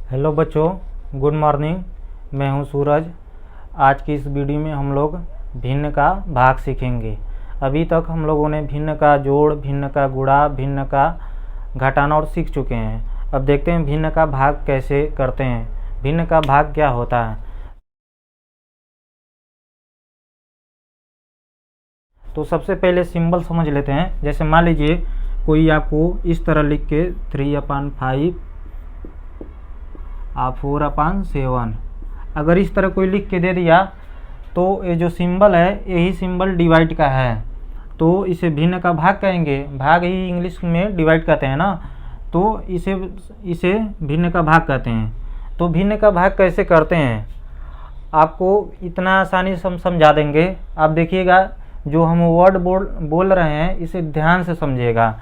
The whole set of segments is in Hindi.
हेलो बच्चों, गुड मॉर्निंग। मैं हूं सूरज। आज की इस वीडियो में हम लोग भिन्न का भाग सीखेंगे। अभी तक हम लोगों ने भिन्न का जोड़, भिन्न का गुणा, भिन्न का घटाना और सीख चुके हैं। अब देखते हैं भिन्न का भाग कैसे करते हैं, भिन्न का भाग क्या होता है। तो सबसे पहले सिंबल समझ लेते हैं। जैसे मान लीजिए कोई आपको इस तरह लिख के 3/5 4/7 अगर इस तरह कोई लिख के दे दिया तो ये जो सिंबल है यही सिंबल डिवाइड का है, तो इसे भिन्न का भाग कहेंगे। भाग ही इंग्लिश में डिवाइड कहते हैं ना, तो इसे भिन्न का भाग कहते हैं। तो भिन्न का भाग कैसे करते हैं आपको इतना आसानी से हम समझा देंगे। आप देखिएगा, जो हम वर्ड बोल रहे हैं इसे ध्यान से समझिएगा।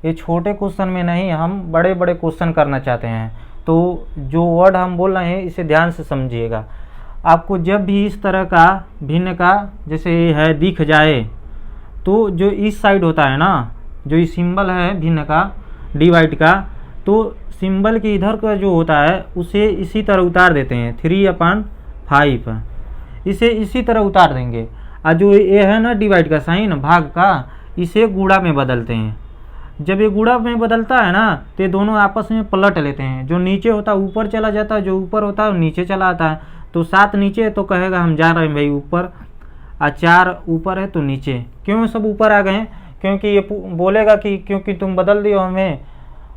ये छोटे क्वेश्चन में नहीं, हम बड़े बड़े क्वेश्चन करना चाहते हैं, तो जो वर्ड हम बोल रहे हैं इसे ध्यान से समझिएगा। आपको जब भी इस तरह का भिन्न का जैसे ये है दिख जाए, तो जो इस साइड होता है ना, जो ये सिंबल है भिन्न का डिवाइड का, तो सिंबल के इधर का जो होता है उसे इसी तरह उतार देते हैं 3/5, इसे इसी तरह उतार देंगे। और जो ये है ना डिवाइड का साइन भाग का, इसे गुणा में बदलते हैं। जब ये गुणा में बदलता है ना तो ये दोनों आपस में पलट लेते हैं। जो नीचे होता है ऊपर चला जाता है, जो ऊपर होता है वो नीचे चला आता है। तो 7 नीचे है तो कहेगा हम जा रहे हैं भाई ऊपर, और 4 ऊपर है तो नीचे। क्यों सब ऊपर आ गए हैं? क्योंकि ये बोलेगा कि क्योंकि तुम बदल दिए, हमें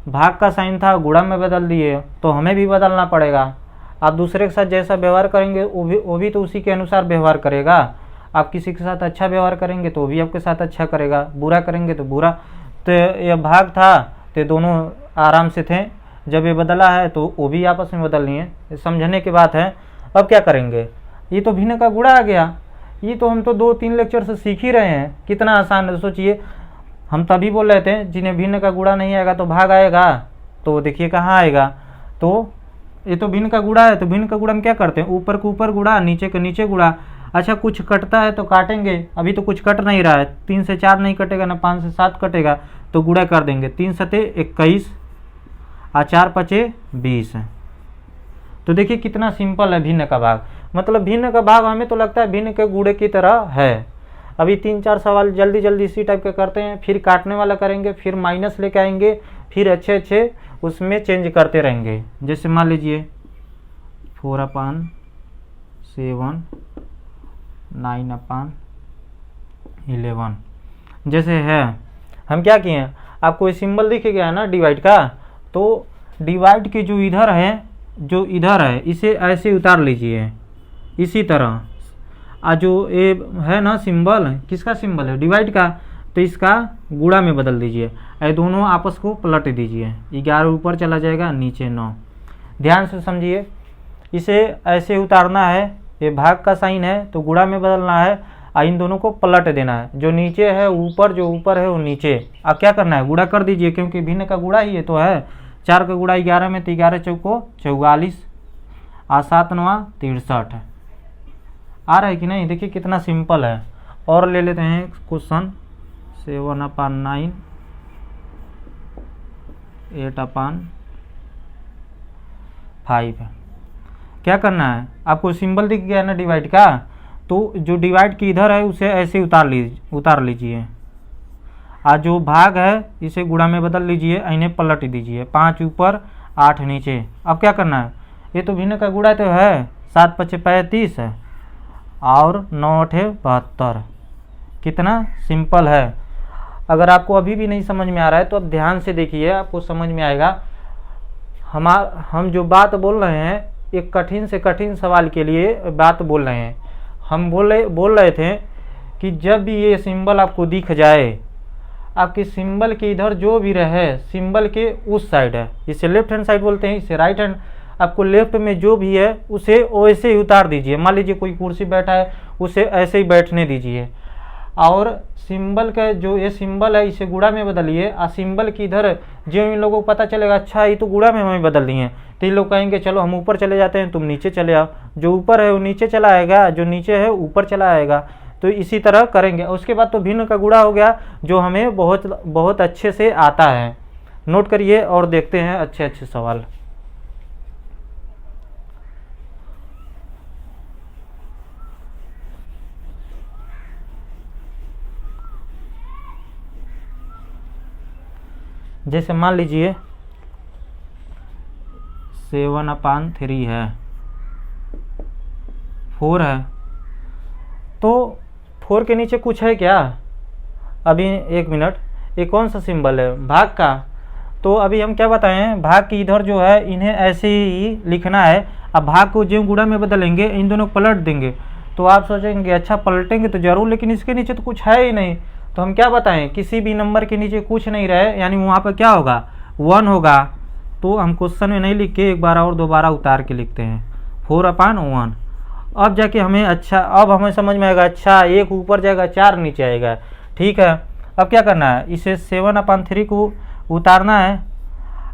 भाग का साइन था गुणा में बदल दिए, तो हमें भी बदलना पड़ेगा। आप दूसरे के साथ जैसा व्यवहार करेंगे वो भी तो उसी के अनुसार व्यवहार करेगा। आप किसी के साथ अच्छा व्यवहार करेंगे तो वो भी आपके साथ अच्छा करेगा, बुरा करेंगे तो बुरा। तो ये भाग था तो दोनों आराम से थे। जब ये बदला है तो वो भी आपस में बदल लिए, समझने की बात है। अब क्या करेंगे? ये तो भिन्न का गुणा आ गया। ये तो हम तो 2-3 लेक्चर से सीख ही रहे हैं, कितना आसान है। सोचिए, हम तभी बोल रहे थे जिन्हें भिन्न का गुणा नहीं आएगा तो भाग आएगा, तो देखिए कहाँ आएगा। तो ये तो भिन्न का गुणा है, तो भिन्न का गुणा हम क्या करते हैं? ऊपर के ऊपर गुणा, नीचे के नीचे गुणा। अच्छा, कुछ कटता है तो काटेंगे, अभी तो कुछ कट नहीं रहा है। 3 से 4 नहीं कटेगा ना, 5 से 7 कटेगा, तो गुणा कर देंगे। 3 सते 21 और 4 पचे 20। तो देखिए कितना सिंपल है भिन्न का भाग। मतलब भिन्न का भाग हमें तो लगता है भिन्न के गुणे की तरह है। अभी 3-4 सवाल जल्दी जल्दी इसी टाइप के करते हैं, फिर काटने वाला करेंगे, फिर माइनस लेके आएंगे, फिर अच्छे उसमें चेंज करते रहेंगे। जैसे मान लीजिए 4/7 9/11 जैसे है। हम क्या किए, आपको सिंबल दिख गया है ना डिवाइड का, तो डिवाइड के जो इधर है इसे ऐसे उतार लीजिए इसी तरह। और जो ये है ना सिंबल, किसका सिंबल है? डिवाइड का, तो इसका गुणा में बदल दीजिए। ये दोनों आपस को पलट दीजिए। 11 ऊपर चला जाएगा, नीचे 9। ध्यान से समझिए, इसे ऐसे उतारना है। ये भाग का साइन है तो गुणा में बदलना है, और इन दोनों को पलट देना है। जो नीचे है ऊपर, जो ऊपर है वो नीचे। अब क्या करना है? गुणा कर दीजिए, क्योंकि भिन्न का गुणा ही ये तो है। 4 का गुणा 11 में, तो 11 चौको 44 और 7 9 63। आ रहा है कि नहीं? देखिए कितना सिंपल है। और ले लेते हैं क्वेश्चन 7/9 8/5। क्या करना है? आपको सिंबल दिख गया ना डिवाइड का, तो जो डिवाइड की इधर है उसे ऐसे उतार लीजिए। और जो भाग है इसे गुणा में बदल लीजिए, इन्हें पलट दीजिए। 5 ऊपर 8 नीचे। अब क्या करना है? ये तो भिन्न का गुणा तो है। 7 5 35 है और 9 8 72। कितना सिंपल है। अगर आपको अभी भी नहीं समझ में आ रहा है तो अब ध्यान से देखिए, आपको समझ में आएगा। हम जो बात बोल रहे हैं एक कठिन से कठिन सवाल के लिए बात बोल रहे हैं। हम बोल रहे थे कि जब भी ये सिंबल आपको दिख जाए, आपके सिंबल के इधर जो भी रहे, सिंबल के उस साइड है, इसे लेफ्ट हैंड साइड बोलते हैं, इसे राइट हैंड। आपको लेफ्ट में जो भी है उसे वैसे ही उतार दीजिए। मान लीजिए कोई कुर्सी बैठा है, उसे ऐसे ही बैठने दीजिए। और सिंबल का जो ये सिंबल है इसे गुणा में बदलिए। और सिंबल की इधर जो इन लोगों को पता चलेगा अच्छा ये तो गुणा में हमें बदल दिए, तो ये लोग कहेंगे चलो हम ऊपर चले जाते हैं, तुम नीचे चले आओ। जो ऊपर है वो नीचे चला आएगा, जो नीचे है ऊपर चला आएगा। तो इसी तरह करेंगे। उसके बाद तो भिन्न का गुणा हो गया, जो हमें बहुत अच्छे से आता है। नोट करिए और देखते हैं अच्छे सवाल। जैसे मान लीजिए 7/3 है, 4 है, तो 4 के नीचे कुछ है क्या? अभी एक मिनट, ये कौन सा सिंबल है? भाग का। तो अभी हम क्या बताएं, भाग की इधर जो है इन्हें ऐसे ही लिखना है। अब भाग को जो गुणा में बदलेंगे, इन दोनों को पलट देंगे। तो आप सोचेंगे अच्छा पलटेंगे तो जरूर, लेकिन इसके नीचे तो कुछ है ही नहीं। तो हम क्या बताएं, किसी भी नंबर के नीचे कुछ नहीं रहे, यानी वहाँ पर क्या होगा, 1 होगा। तो हम क्वेश्चन में नहीं लिख के एक बार और दोबारा उतार के लिखते हैं 4/1। अब जाके हमें अच्छा, अब हमें समझ में आएगा, अच्छा एक ऊपर जाएगा 4 नीचे आएगा। ठीक है, अब क्या करना है, इसे 7/3 को उतारना है।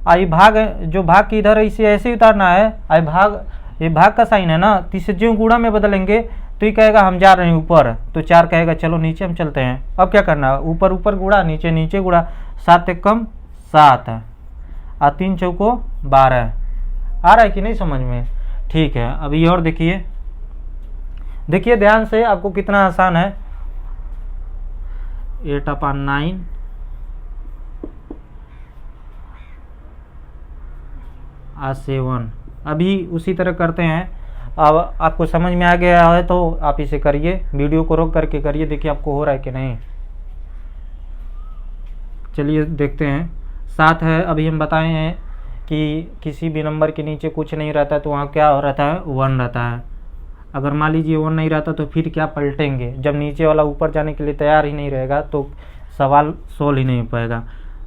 आई भाग, जो भाग की इधर है इसे ऐसे ही उतारना है। आई भाग, ये भाग का साइन है ना, तो इसे जो गुणा में बदलेंगे तो ये कहेगा हम जा रहे हैं ऊपर, तो 4 कहेगा चलो नीचे हम चलते हैं। अब क्या करना है, ऊपर ऊपर गुणा, नीचे नीचे गुणा। 7 एक कम 7 है, और 3 चौको 12। आ रहा है कि नहीं समझ में? ठीक है, अब ये और देखिए, देखिए ध्यान से, आपको कितना आसान है। 8/9 और 7। अभी उसी तरह करते हैं। अब आपको समझ में आ गया है तो आप इसे करिए, वीडियो को रोक करके करिए, देखिए आपको हो रहा है कि नहीं। चलिए देखते हैं। 7 है, अभी हम बताए हैं कि किसी भी नंबर के नीचे कुछ नहीं रहता तो वहाँ क्या रहता है, 1 रहता है। अगर मान लीजिए 1 नहीं रहता तो फिर क्या पलटेंगे, जब नीचे वाला ऊपर जाने के लिए तैयार ही नहीं रहेगा तो सवाल सोल्व ही नहीं हो पाएगा।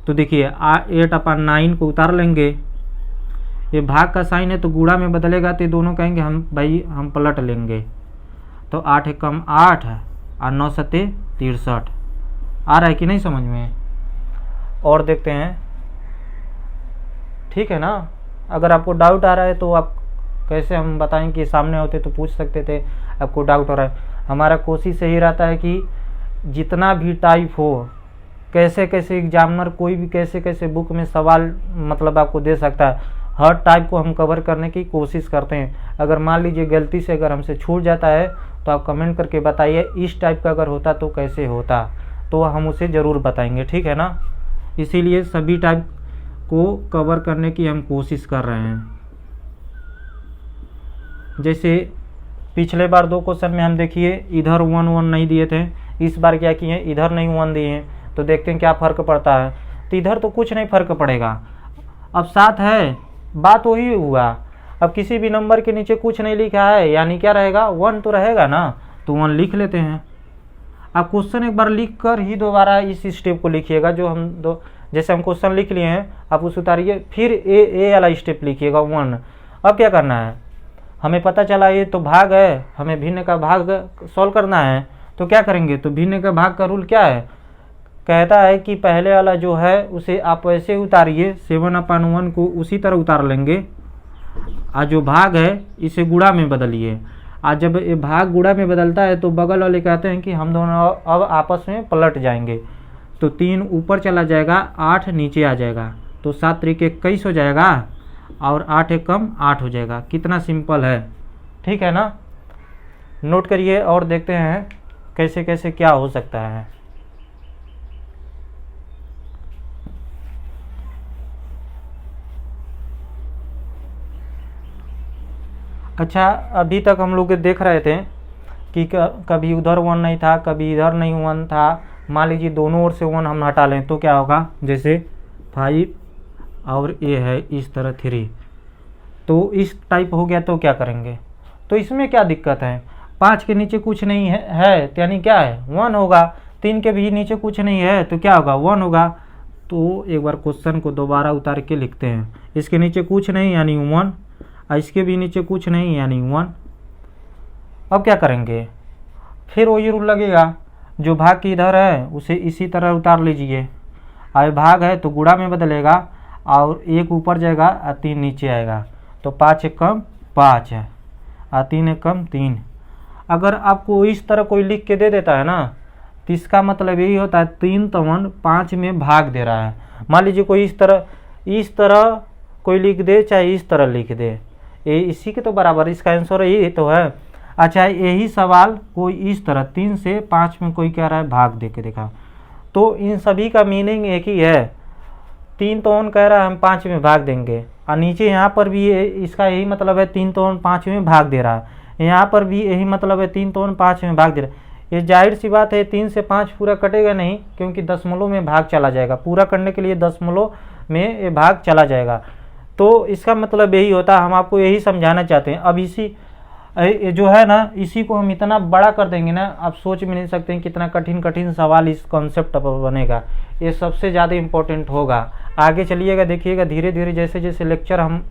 तो देखिए 8/9 को उतार लेंगे, ये भाग का साइन है तो गुणा में बदलेगा तो ये दोनों कहेंगे हम भाई हम पलट लेंगे। तो 8 एक कम 8 है, और 9 सत्ते 63। आ रहा है कि नहीं समझ में? और देखते हैं, ठीक है ना। अगर आपको डाउट आ रहा है तो आप कैसे हम बताएं कि सामने होते तो पूछ सकते थे, आपको डाउट हो रहा है। हमारा कोशिश यही रहता है कि जितना भी टाइप हो, कैसे कैसे एग्जामिनर कोई भी कैसे कैसे बुक में सवाल मतलब आपको दे सकता है, हर टाइप को हम कवर करने की कोशिश करते हैं। अगर मान लीजिए गलती से अगर हमसे छूट जाता है तो आप कमेंट करके बताइए, इस टाइप का अगर होता तो कैसे होता, तो हम उसे ज़रूर बताएंगे, ठीक है ना। इसीलिए सभी टाइप को कवर करने की हम कोशिश कर रहे हैं। जैसे पिछले बार 2 क्वेश्चन में हम देखिए इधर 1 नहीं दिए थे, इस बार क्या किए, इधर नहीं 1 दिए हैं, तो देखते हैं क्या फ़र्क पड़ता है। तो इधर तो कुछ नहीं फ़र्क पड़ेगा। अब 7 है, बात वही हुआ। अब किसी भी नंबर के नीचे कुछ नहीं लिखा है, यानी क्या रहेगा, 1 तो रहेगा ना, तो 1 लिख लेते हैं। आप क्वेश्चन एक बार लिख कर ही दोबारा इस स्टेप को लिखिएगा, जो हम जैसे हम क्वेश्चन लिख लिए हैं आप उसे उतारिए, फिर ए वाला स्टेप लिखिएगा 1। अब क्या करना है, हमें पता चला ये तो भाग है, हमें भिन्न का भाग सॉल्व करना है। तो क्या करेंगे, तो भिन्न का भाग का रूल क्या है, कहता है कि पहले वाला जो है उसे आप वैसे उतारिए, 7/1 को उसी तरह उतार लेंगे, और जो भाग है इसे गुणा में बदलिए। आज जब ये भाग गुणा में बदलता है तो बगल वाले कहते हैं कि हम दोनों अब आपस में पलट जाएंगे। तो 3 ऊपर चला जाएगा, 8 नीचे आ जाएगा, तो 7 3 21 हो जाएगा, और 8 एक कम 8 हो जाएगा। कितना सिंपल है, ठीक है ना। नोट करिए और देखते हैं कैसे कैसे क्या हो सकता है। अच्छा, अभी तक हम लोग देख रहे थे कि कभी उधर 1 नहीं था, कभी इधर नहीं 1 था। मान लीजिए दोनों ओर से 1 हम हटा लें तो क्या होगा, जैसे 5 और ये है इस तरह 3, तो इस टाइप हो गया। तो क्या करेंगे, तो इसमें क्या दिक्कत है, 5 के नीचे कुछ नहीं है तो यानी क्या है, 1 होगा। 3 के भी नीचे कुछ नहीं है तो क्या होगा, 1 होगा। तो एक बार क्वेश्चन को दोबारा उतार के लिखते हैं, इसके नीचे कुछ नहीं यानी 1, और इसके भी नीचे कुछ नहीं यानी 1। अब क्या करेंगे, फिर वही रूल लगेगा, जो भाग की इधर है उसे इसी तरह उतार लीजिए। और भाग है तो गुणा में बदलेगा, और 1 ऊपर जाएगा और 3 नीचे आएगा, तो 5 एक कम 5 है, और 3 एक कम 3। अगर आपको इस तरह कोई लिख के दे देता है ना, तो इसका मतलब यही होता है 3 तवन 5 में भाग दे रहा है। मान लीजिए कोई इस तरह कोई लिख दे, चाहे इस तरह लिख दे, ये इसी के तो बराबर, इसका आंसर यही तो है। अच्छा, यही सवाल कोई इस तरह 3 से 5 में कोई कह रहा है भाग दे के देखा, तो इन सभी का मीनिंग एक ही है। 3 तो ऑन कह रहा है, हम 5 में भाग देंगे, और नीचे यहाँ पर भी इसका यही मतलब है 3 तो ऑन 5 में भाग दे रहा है, यहाँ पर भी यही मतलब है 3 तो ऑन 5 में भाग दे रहा है। ये जाहिर सी बात है 3 से 5 पूरा कटेगा नहीं, क्योंकि दशमलव में भाग चला जाएगा, पूरा करने के लिए दशमलव में ये भाग चला जाएगा। तो इसका मतलब यही होता है, हम आपको यही समझाना चाहते हैं। अब इसी जो है ना, इसी को हम इतना बड़ा कर देंगे ना, आप सोच भी नहीं सकते हैं कितना कठिन कठिन सवाल इस कॉन्सेप्ट पर बनेगा। ये सबसे ज़्यादा इम्पोर्टेंट होगा। आगे चलिएगा, देखिएगा धीरे धीरे जैसे जैसे लेक्चर हम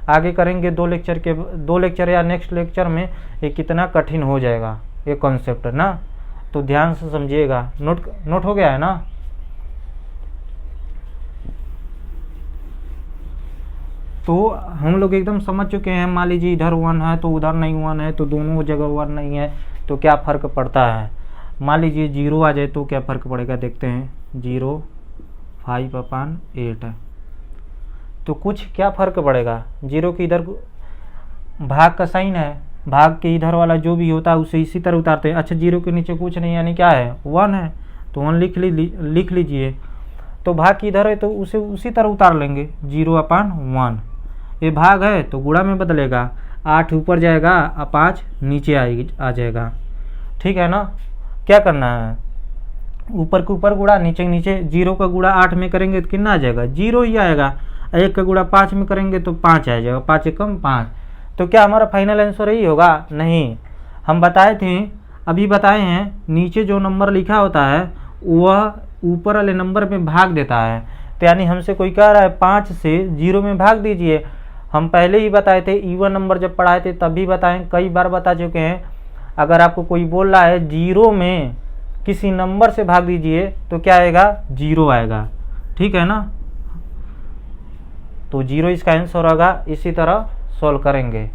आगे करेंगे, 2 लेक्चर या नेक्स्ट लेक्चर में ये कितना कठिन हो जाएगा ये कॉन्सेप्ट ना। तो ध्यान से समझिएगा। नोट हो गया है ना। तो हम लोग एकदम समझ चुके हैं। मान लीजिए इधर 1 है तो उधर नहीं 1 है, तो दोनों जगह 1 नहीं है, तो क्या फ़र्क पड़ता है। मान लीजिए 0 आ जाए तो क्या फ़र्क पड़ेगा, देखते हैं। 0 5/8 है, तो कुछ क्या फ़र्क पड़ेगा। 0 के इधर भाग का साइन है, भाग के इधर वाला जो भी होता है उसे इसी तरह उतारते हैं। अच्छा 0 के नीचे कुछ नहीं, यानी क्या है 1 है, तो 1 लिख लीजिए। तो भाग की इधर है तो उसे उसी तरह उतार लेंगे, 0/1। ये भाग है तो गुणा में बदलेगा, 8 ऊपर जाएगा और 5 नीचे आ जाएगा। ठीक है ना। क्या करना है, ऊपर के ऊपर गुणा, नीचे नीचे। 0 का गुणा 8 में करेंगे तो कितना आ जाएगा, 0 ही आएगा। 1 का गुणा 5 में करेंगे तो 5 आ जाएगा, 5 एकम 5। तो क्या हमारा फाइनल आंसर यही होगा, नहीं। हम बताए थे, अभी बताए हैं, नीचे जो नंबर लिखा होता है वह ऊपर वाले नंबर में भाग देता है। तो यानी हमसे कोई कह रहा है 5 से 0 में भाग दीजिए। हम पहले ही बताए थे, इवन नंबर जब पढ़ाए थे तभी बताएं, कई बार बता चुके हैं। अगर आपको कोई बोल रहा है 0 में किसी नंबर से भाग दीजिए तो क्या आएगा, 0 आएगा। ठीक है ना। तो 0 इसका आंसर होगा। इसी तरह सॉल्व करेंगे।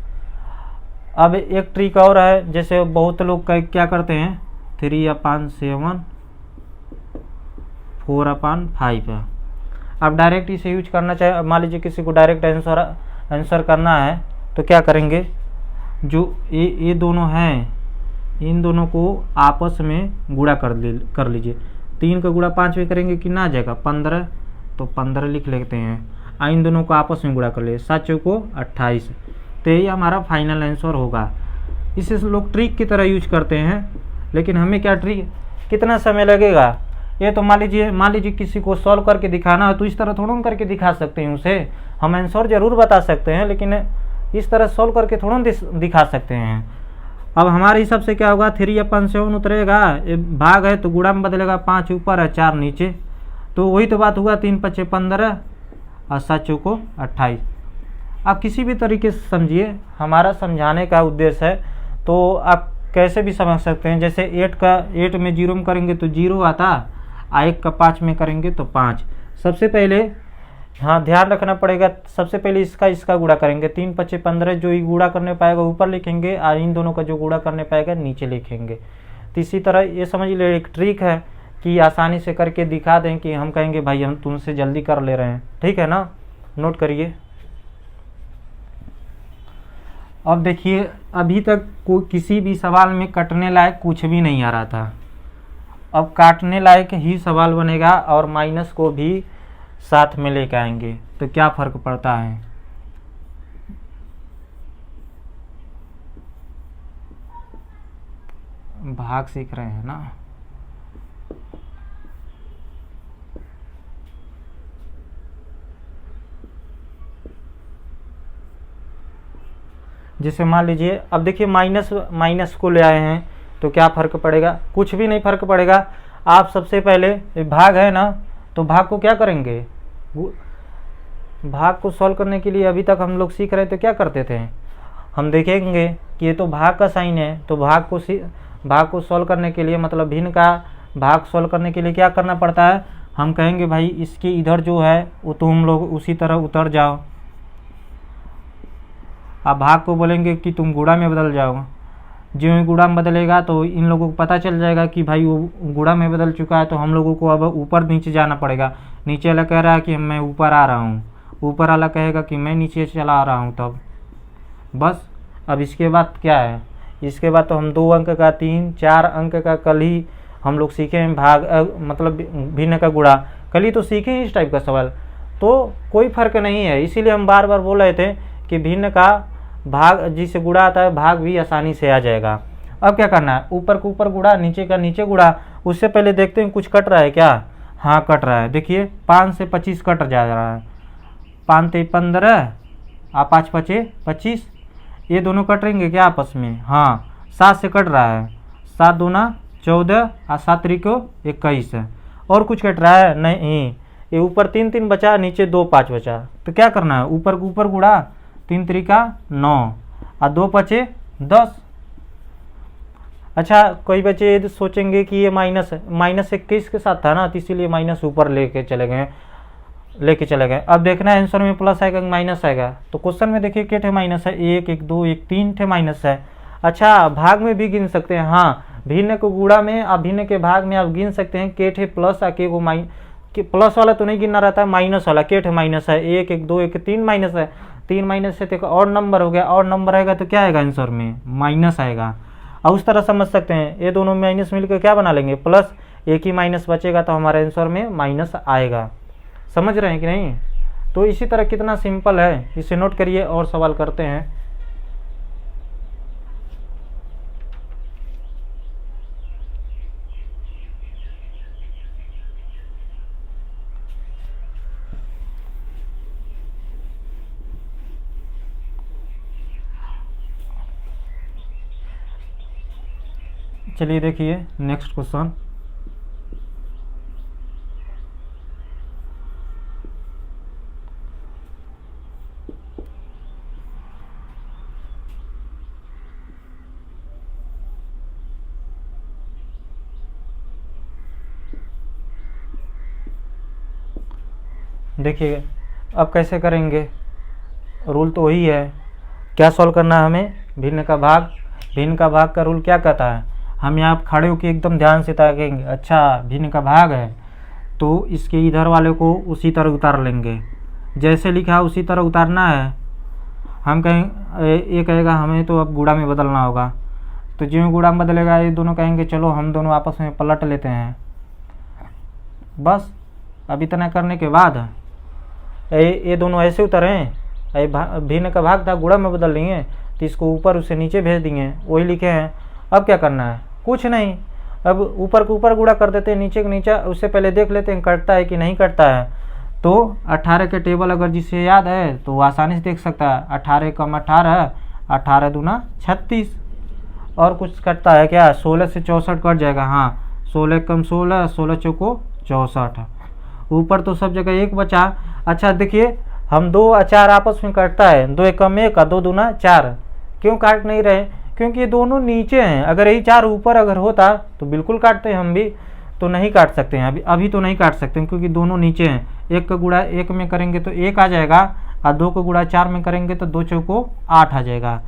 अब एक ट्रिक और है, जैसे बहुत लोग क्या करते हैं, 3/7 4/5 है। अब डायरेक्ट इसे यूज करना चाहे, मान लीजिए किसी को डायरेक्ट आंसर करना है तो क्या करेंगे, जो ये दोनों हैं इन दोनों को आपस में गुणा कर लीजिए। 3 का गुणा 5 में करेंगे कितना आ जाएगा, 15। तो 15 लिख लेते हैं। इन दोनों को आपस में गुणा कर लिए, 7 चौको 28। तो यही हमारा फाइनल आंसर होगा। इसे लोग ट्रिक की तरह यूज करते हैं, लेकिन हमें क्या ट्रिक, कितना समय लगेगा। ये तो मान लीजिए किसी को सॉल्व करके दिखाना है तो इस तरह थोड़ा करके दिखा सकते हैं उसे। हम आंसर जरूर बता सकते हैं, लेकिन इस तरह सॉल्व करके थोड़ा दिखा सकते हैं। अब हमारे हिसाब से क्या होगा, 3/7 उतरेगा, भाग है तो गुणा में बदलेगा, 5 ऊपर है 4 नीचे। तो वही तो बात हुआ, 3×5 = 15 और 7 चौको 28। आप किसी भी तरीके से समझिए, हमारा समझाने का उद्देश्य है। तो आप कैसे भी समझ सकते हैं। जैसे 8 में 0 में करेंगे तो 0 आता, 1 का 5 में करेंगे तो 5। सबसे पहले हाँ ध्यान रखना पड़ेगा, सबसे पहले इसका गुणा करेंगे। 3×5 = 15, जो ही गुणा करने पाएगा ऊपर लिखेंगे, और इन दोनों का जो गुणा करने पाएगा नीचे लिखेंगे। तो इसी तरह ये समझ लीजिए एक ट्रिक है कि आसानी से करके दिखा दें कि हम कहेंगे भाई हम तुमसे जल्दी कर ले रहे हैं। ठीक है ना। नोट करिए। अब देखिए, अभी तक किसी भी सवाल में कटने लायक कुछ भी नहीं आ रहा था। अब काटने लायक ही सवाल बनेगा, और माइनस को भी साथ में लेकर आएंगे। तो क्या फर्क पड़ता है, भाग सीख रहे हैं ना। जैसे मान लीजिए, अब देखिए माइनस को ले आए हैं तो क्या फ़र्क पड़ेगा, कुछ भी नहीं फ़र्क पड़ेगा। आप सबसे पहले भाग है ना, तो भाग को क्या करेंगे, भाग को सॉल्व करने के लिए अभी तक हम लोग सीख रहे थे क्या करते थे, हम देखेंगे कि ये तो भाग का साइन है। तो भाग को सॉल्व करने के लिए, मतलब भिन्न का भाग सॉल्व करने के लिए क्या करना पड़ता है, हम कहेंगे भाई इसके इधर जो है वो तो हम लोग उसी तरह उतर जाओ। आप भाग को बोलेंगे कि तुम गुणा में बदल जाओ। जो ही गुणा में बदलेगा तो इन लोगों को पता चल जाएगा कि भाई वो गुणा में बदल चुका है, तो हम लोगों को अब ऊपर नीचे जाना पड़ेगा। नीचे वाला कह रहा है कि मैं ऊपर आ रहा हूँ, ऊपर वाला कहेगा कि मैं नीचे चला आ रहा हूँ। तब बस अब इसके बाद क्या है, इसके बाद तो हम 2 अंक का 3 4 अंक का कल ही हम लोग सीखे हैं भाग मतलब भिन्न का गुणा, कल ही तो सीखे हैं इस टाइप का सवाल। तो कोई फर्क नहीं है। इसीलिए हम बार बार बोल रहे थे कि भिन्न का भाग जिसे गुणा आता है भाग भी आसानी से आ जाएगा। अब क्या करना है, ऊपर का ऊपर गुणा, नीचे का नीचे गुणा। उससे पहले देखते हैं कुछ कट रहा है क्या। हाँ कट रहा है, देखिए 5 से 25 कट जा रहा है। 5 ते 15 और 5 पचे 25, ये दोनों कट रहेंगे क्या आपस में। हाँ 7 से कट रहा है, 7 दूना 14 और 7 त्रिको 21 है। और कुछ कट रहा है नहीं, ये ऊपर 3 3 बचा, नीचे 2 5 बचा। तो क्या करना है, ऊपर ऊपर गुणा, 3 त्रिका 9 और 2 पचे 10। अच्छा कोई बच्चे ये सोचेंगे कि ये माइनस 21 के साथ था ना, तो इसीलिए माइनस ऊपर लेके चले गए। अब देखना है आंसर में प्लस आएगा कि माइनस आएगा। तो क्वेश्चन में देखिए कितने माइनस है, 1 1 2 1 3 ठे माइनस है। अच्छा भाग में भी गिन सकते हैं। हाँ भिन्न को गुणा में और भिन्न के भाग में आप गिन सकते हैं के ठे प्लस आ के को प्लस वाला तो नहीं गिनना रहता है, माइनस वाला के ठे माइनस है। 1 1 2 1 3 माइनस है, 3 माइनस से तो और नंबर हो गया, और नंबर आएगा तो क्या आएगा आंसर में, माइनस आएगा। और उस तरह समझ सकते हैं, ये दोनों माइनस मिलकर क्या बना लेंगे प्लस, एक ही माइनस बचेगा तो हमारे आंसर में माइनस आएगा। समझ रहे हैं कि नहीं। तो इसी तरह कितना सिंपल है, इसे नोट करिए और सवाल करते हैं। चलिए देखिए नेक्स्ट क्वेश्चन। देखिए अब कैसे करेंगे, रूल तो वही है। क्या सॉल्व करना है हमें, भिन्न का भाग। भिन्न का भाग का रूल क्या कहता है, हम यहाँ खड़े होकर एकदम ध्यान से ताकेंगे। अच्छा भिन्न का भाग है तो इसके इधर वाले को उसी तरह उतार लेंगे, जैसे लिखा उसी तरह उतारना है। हम कहें ये कहेगा हमें तो अब गुणा में बदलना होगा, तो जो गुणा में बदलेगा ये दोनों कहेंगे चलो हम दोनों आपस में पलट लेते हैं। बस अब इतना करने के बाद ये दोनों ऐसे उतरें, भिन्न का भाग था गुणा में बदल लेंगे, तो इसको ऊपर उसे नीचे भेज देंगे, वही लिखे हैं। अब क्या करना है, कुछ नहीं, अब ऊपर को ऊपर गुणा कर देते हैं, नीचे को नीचे। उससे पहले देख लेते हैं कटता है कि नहीं कटता है। तो 18 के टेबल अगर जिसे याद है तो आसानी से देख सकता है, 18 कम 18, 18 दूना 36। और कुछ कटता है क्या, 16 से 64 कट जाएगा। हाँ 16 कम 16, 16 चौको 64। ऊपर तो सब जगह 1 बचा। अच्छा देखिए हम 2 और 4 आपस में कटता है, 2 एक कम 1 और 2 दूना 4। क्यों काट नहीं रहे, क्योंकि ये दोनों नीचे हैं। अगर यही 4 ऊपर अगर होता तो बिल्कुल काटते हैं हम भी, तो नहीं काट सकते हैं अभी तो नहीं काट सकते हैं, क्योंकि दोनों नीचे हैं। 1 का गुणा 1 में करेंगे तो 1 आ जाएगा, और 2 का गुणा 4 में करेंगे तो 2 चौको 8 आ जाएगा।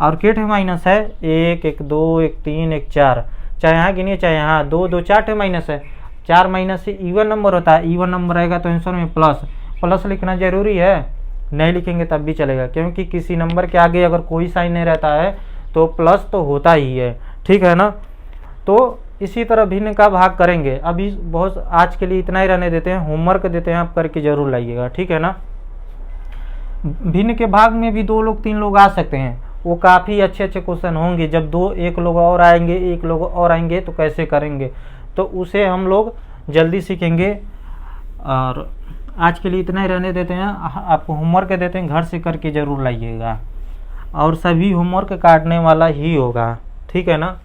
और केट माइनस है 1 1 2 1 3 1 4, चाहे यहाँ गिनिए चाहे यहाँ, 2 2 4 माइनस है। 4 माइनस से इवन नंबर होता है, इवन नंबर आएगा तो आंसर में प्लस लिखना जरूरी है। नहीं लिखेंगे तब भी चलेगा, क्योंकि किसी नंबर के आगे अगर कोई साइन नहीं रहता है तो प्लस तो होता ही है, ठीक है ना। तो इसी तरह भिन्न का भाग करेंगे। अभी बहुत आज के लिए इतना ही रहने देते हैं, होमवर्क देते हैं, आप करके जरूर लाइएगा, ठीक है ना। भिन्न के भाग में भी 2 लोग 3 लोग आ सकते हैं, वो काफ़ी अच्छे क्वेश्चन होंगे। जब 1 लोग और आएंगे, 1 लोग और आएंगे तो कैसे करेंगे, तो उसे हम लोग जल्दी सीखेंगे। और आज के लिए इतना ही रहने देते हैं, आपको होमवर्क देते हैं, घर से करके ज़रूर लाइएगा, और सभी होमवर्क काटने वाला ही होगा, ठीक है ना।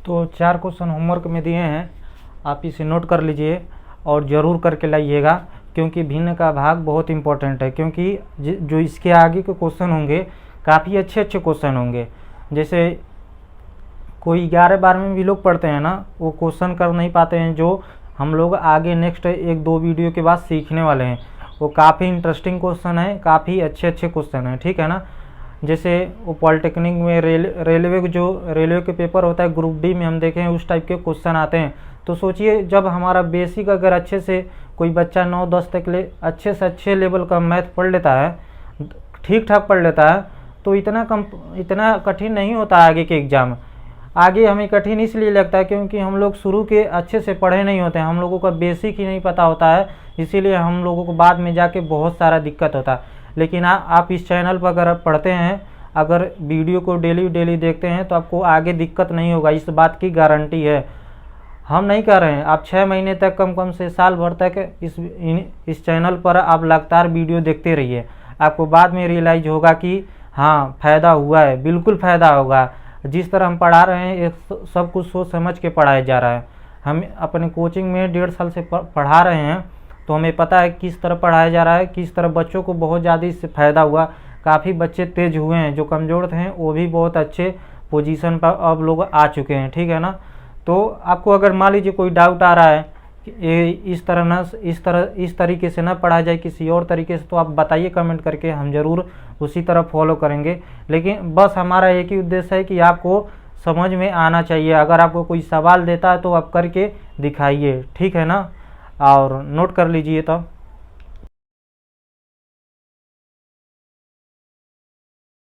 तो 4 क्वेश्चन होमवर्क में दिए हैं, आप इसे नोट कर लीजिए और ज़रूर करके लाइएगा, क्योंकि भिन्न का भाग बहुत इंपॉर्टेंट है। क्योंकि जो इसके आगे के क्वेश्चन होंगे काफ़ी अच्छे क्वेश्चन होंगे। जैसे कोई 11-12 में भी लोग पढ़ते हैं ना, वो क्वेश्चन कर नहीं पाते हैं, जो हम लोग आगे नेक्स्ट 1-2 वीडियो के बाद सीखने वाले हैं। वो काफ़ी इंटरेस्टिंग क्वेश्चन है, काफ़ी अच्छे क्वेश्चन हैं, ठीक है ना। जैसे वो पॉलिटेक्निक में रेलवे के पेपर होता है, ग्रुप डी में हम देखें उस टाइप के क्वेश्चन आते हैं। तो सोचिए, जब हमारा बेसिक अगर अच्छे से कोई बच्चा 9-10 तक अच्छे से अच्छे लेवल का मैथ पढ़ लेता है, ठीक ठाक पढ़ लेता है, तो इतना कठिन नहीं होता आगे के एग्ज़ाम। आगे हमें कठिन इसलिए लगता है क्योंकि हम लोग शुरू के अच्छे से पढ़े नहीं होते हैं, हम लोगों का बेसिक ही नहीं पता होता है, इसीलिए हम लोगों को बाद में जाके बहुत सारा दिक्कत होता है। लेकिन आप इस चैनल पर अगर आप पढ़ते हैं, अगर वीडियो को डेली देखते हैं, तो आपको आगे दिक्कत नहीं होगा, इस बात की गारंटी है। हम नहीं कह रहे हैं, आप 6 महीने तक कम से साल भर तक इस चैनल पर आप लगातार वीडियो देखते रहिए, आपको बाद में रियलाइज होगा कि हाँ फ़ायदा हुआ है, बिल्कुल फ़ायदा होगा। जिस तरह हम पढ़ा रहे हैं, सब कुछ सोच समझ के पढ़ाया जा रहा है। हम अपने कोचिंग में 1.5 साल से पढ़ा रहे हैं, तो हमें पता है किस तरह पढ़ाया जा रहा है, किस तरह बच्चों को बहुत ज़्यादा इससे फ़ायदा हुआ। काफ़ी बच्चे तेज हुए हैं, जो कमज़ोर थे वो भी बहुत अच्छे पोजीशन पर अब लोग आ चुके हैं, ठीक है ना। तो आपको अगर मान लीजिए कोई डाउट आ रहा है कि इस तरीके से ना पढ़ा जाए, किसी और तरीके से, तो आप बताइए कमेंट करके, हम ज़रूर उसी तरह फॉलो करेंगे। लेकिन बस हमारा एक ही उद्देश्य है कि आपको समझ में आना चाहिए। अगर आपको कोई सवाल देता है तो आप करके दिखाइए, ठीक है ना, और नोट कर लीजिए तब।